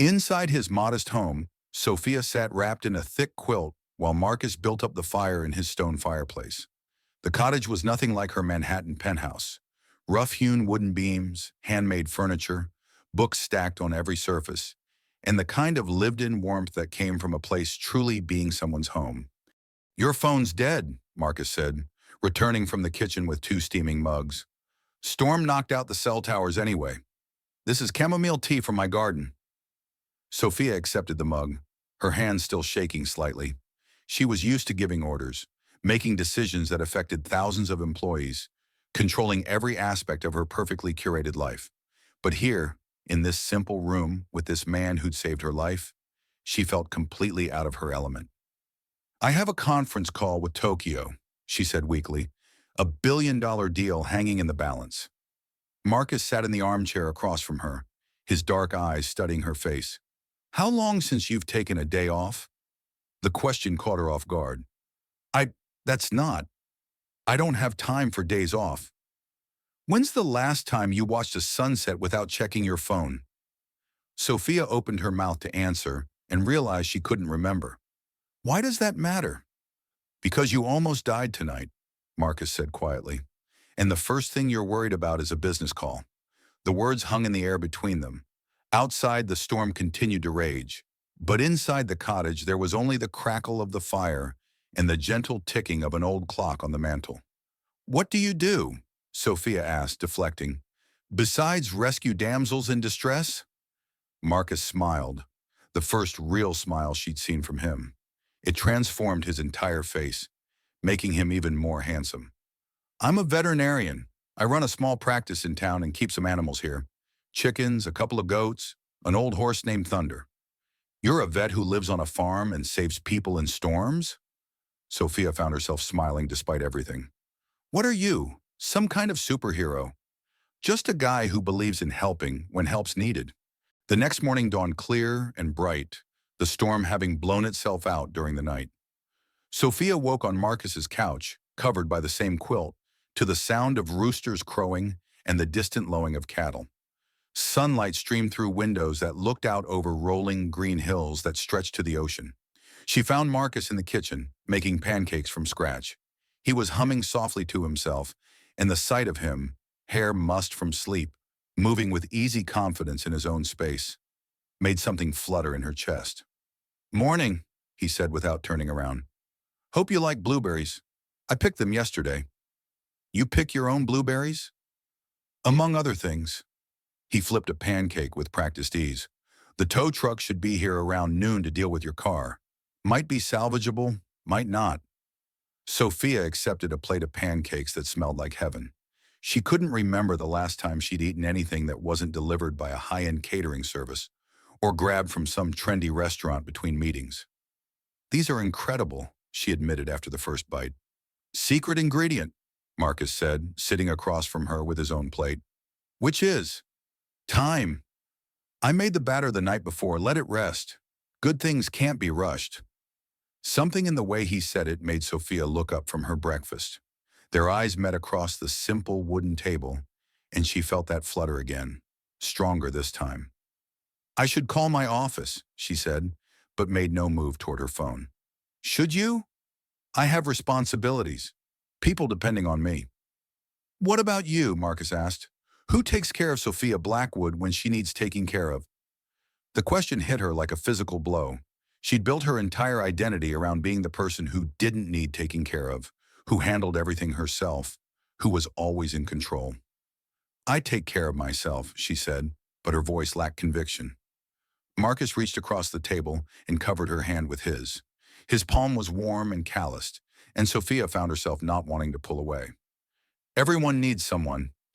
Inside his modest home, Sophia sat wrapped in a thick quilt while Marcus built up the fire in his stone fireplace. The cottage was nothing like her Manhattan penthouse. Rough-hewn wooden beams, handmade furniture, books stacked on every surface, and the kind of lived-in warmth that came from a place truly being someone's home. "Your phone's dead," Marcus said, returning from the kitchen with two steaming mugs. "Storm knocked out the cell towers anyway. This is chamomile tea from my garden." Sophia accepted the mug, her hands still shaking slightly. She was used to giving orders, making decisions that affected thousands of employees, controlling every aspect of her perfectly curated life. But here, in this simple room with this man who'd saved her life, she felt completely out of her element. "I have a conference call with Tokyo," she said weakly, a billion-dollar deal hanging in the balance. Marcus sat in the armchair across from her, his dark eyes studying her face. "How long since you've taken a day off?" The question caught her off guard. That's not. I don't have time for days off." "When's the last time you watched a sunset without checking your phone?" Sophia opened her mouth to answer and realized she couldn't remember. "Why does that matter?" "Because you almost died tonight," Marcus said quietly. "And the first thing you're worried about is a business call." The words hung in the air between them. Outside, the storm continued to rage. But inside the cottage, there was only the crackle of the fire and the gentle ticking of an old clock on the mantel. "What do you do?" Sophia asked, deflecting. "Besides rescue damsels in distress?" Marcus smiled, the first real smile she'd seen from him. It transformed his entire face, making him even more handsome. "I'm a veterinarian. I run a small practice in town and keep some animals here. Chickens, a couple of goats, an old horse named Thunder." "You're a vet who lives on a farm and saves people in storms?" Sophia found herself smiling despite everything. "What are you? Some kind of superhero?" "Just a guy who believes in helping when help's needed." The next morning dawned clear and bright, the storm having blown itself out during the night. Sophia woke on Marcus's couch, covered by the same quilt, to the sound of roosters crowing and the distant lowing of cattle. Sunlight streamed through windows that looked out over rolling green hills that stretched to the ocean. She found Marcus in the kitchen, making pancakes from scratch. He was humming softly to himself, and the sight of him, hair mussed from sleep, moving with easy confidence in his own space, made something flutter in her chest. "Morning," he said without turning around. "Hope you like blueberries. I picked them yesterday." "You pick your own blueberries?" "Among other things." He flipped a pancake with practiced ease. "The tow truck should be here around noon to deal with your car. Might be salvageable, might not." Sophia accepted a plate of pancakes that smelled like heaven. She couldn't remember the last time she'd eaten anything that wasn't delivered by a high-end catering service or grabbed from some trendy restaurant between meetings. "These are incredible," she admitted after the first bite. "Secret ingredient," Marcus said, sitting across from her with his own plate. "Which is?" "Time. I made the batter the night before. Let it rest. Good things can't be rushed." Something in the way he said it made Sophia look up from her breakfast. Their eyes met across the simple wooden table, and she felt that flutter again, stronger this time. "I should call my office," she said, but made no move toward her phone. "Should you?" "I have responsibilities. People depending on me." "What about you?" Marcus asked. "Who takes care of Sophia Blackwood when she needs taking care of?" The question hit her like a physical blow. She'd built her entire identity around being the person who didn't need taking care of, who handled everything herself, who was always in control. "I take care of myself," she said, but her voice lacked conviction. Marcus reached across the table and covered her hand with his. His palm was warm and calloused, and Sophia found herself not wanting to pull away. "Everyone needs someone,"